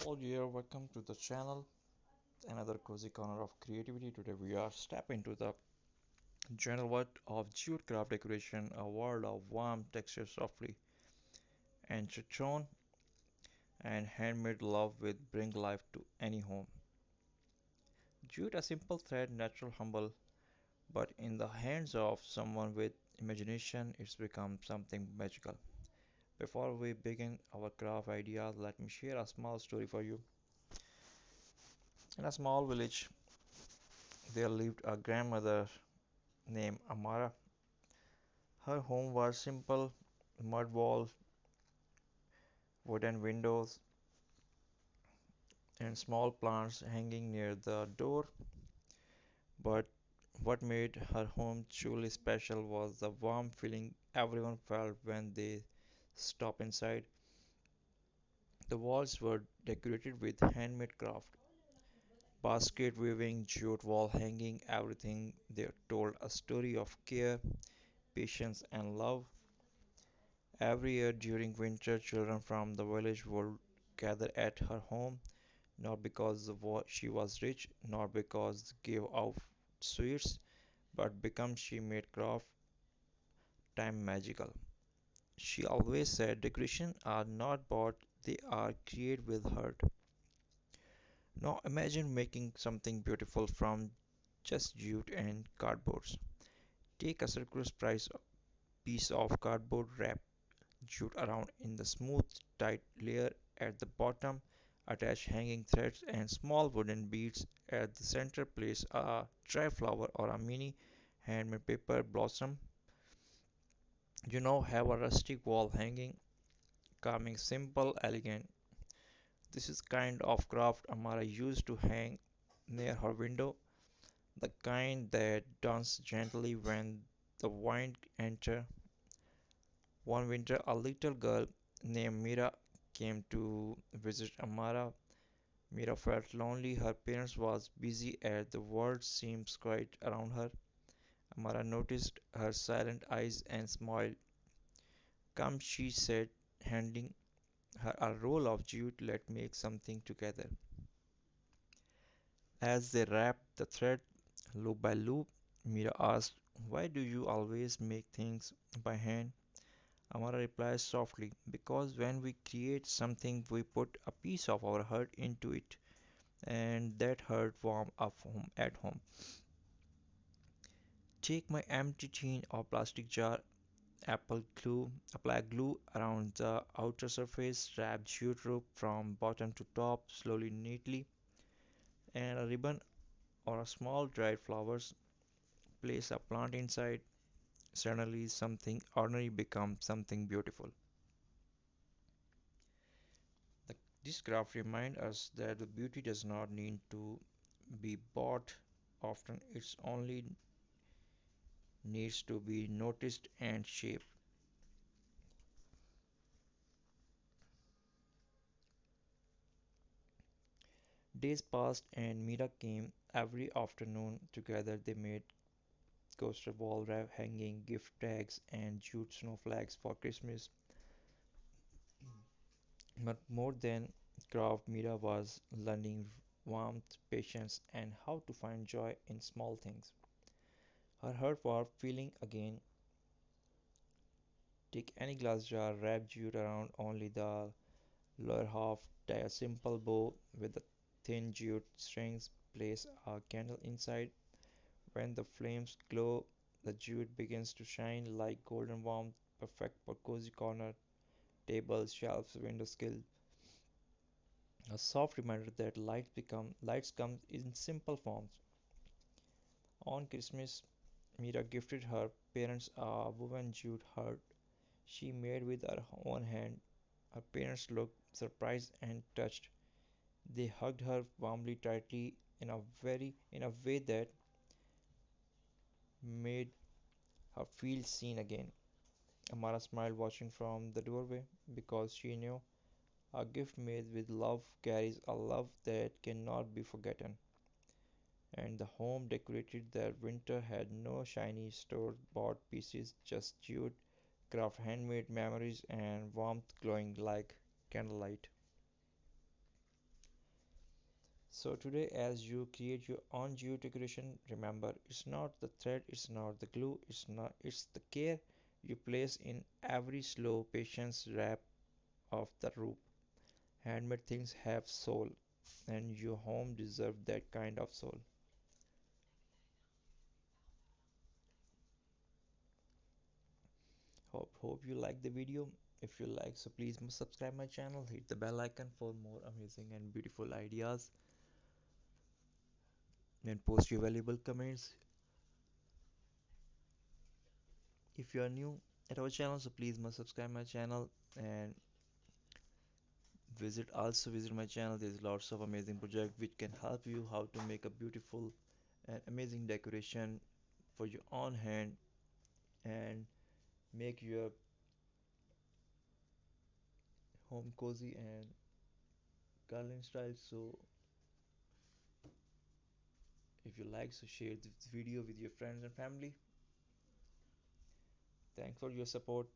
Hello dear, welcome to the channel. Another cozy corner of creativity. Today we are step into the general world of jute craft decoration, a world of warm textures, softly and chitron and handmade love with bring life to any home. Jute, a simple thread, natural, humble, but in the hands of someone with imagination, it's become something magical. Before we begin our craft ideas, let me share a small story for you. In a small village, there lived a grandmother named Amara. Her home was simple: mud walls, wooden windows, and small plants hanging near the door. But what made her home truly special was the warm feeling everyone felt when they stepped inside. The walls were decorated with handmade craft, basket weaving, jute wall hanging, everything there told a story of care, patience, and love. Every year during winter, children from the village would gather at her home, not because she was rich, not because gave out sweets, but because she made craft time magical. She always said decorations are not bought, they are created with heart. Now imagine making something beautiful from just jute and cardboards. Take a circular piece of cardboard, wrap jute around in the smooth, tight layer at the bottom, attach hanging threads and small wooden beads at the center, place a dry flower or a mini handmade paper blossom. Have a rustic wall hanging, calming, simple, elegant. This is kind of craft Amara used to hang near her window, the kind that dances gently when the wind enters. One winter, a little girl named Mira came to visit Amara. Mira felt lonely. Her parents was busy as the world seemed quiet around her. Amara noticed her silent eyes and smiled. Come, she said, handing her a roll of jute. Let's make something together. As they wrapped the thread loop by loop, Mira asked, "Why do you always make things by hand?" Amara replies softly, "Because when we create something, we put a piece of our heart into it, and that heart warm up home at home. Take my empty tin or plastic jar, apply glue around the outer surface, wrap jute rope from bottom to top slowly neatly, and a ribbon or a small dried flowers, place a plant inside. Suddenly something ordinary becomes something beautiful." The, this graph reminds us that the beauty does not need to be bought often, it only needs to be noticed and shaped. Days passed and Mira came every afternoon. Together they made coaster wall wrap hanging, gift tags, and jute snowflakes for Christmas. But more than craft, Mira was learning warmth, patience, and how to find joy in small things. Her heart was feeling again. Take any glass jar, wrap jute around only the lower half, tie a simple bow with the thin jute strings, place a candle inside. When the flames glow, the jute begins to shine like golden warmth, perfect for cozy corner, tables, shelves, window sill. A soft reminder that lights come in simple forms. On Christmas, Mira gifted her parents a woven jute heart she made with her own hand. Her parents looked surprised and touched. They hugged her warmly, tightly, in a way that made her feel seen again. Amara smiled watching from the doorway because she knew a gift made with love carries a love that cannot be forgotten. And the home decorated that winter had no shiny store bought pieces, just jute, craft handmade memories, and warmth glowing like candlelight. So today, as you create your own geo decoration, remember it's not the thread, it's not the glue, it's the care you place in every slow patience wrap of the roof. Handmade things have soul, and your home deserves that kind of soul. Hope you like the video. If you like, so please subscribe my channel, hit the bell icon for more amazing and beautiful ideas, and post your valuable comments. If you are new at our channel, so please must subscribe my channel and visit my channel. There's lots of amazing project which can help you how to make a beautiful and amazing decoration for your own hand and make your home cozy and garland style. So if you like, so share this video with your friends and family. Thanks for your support.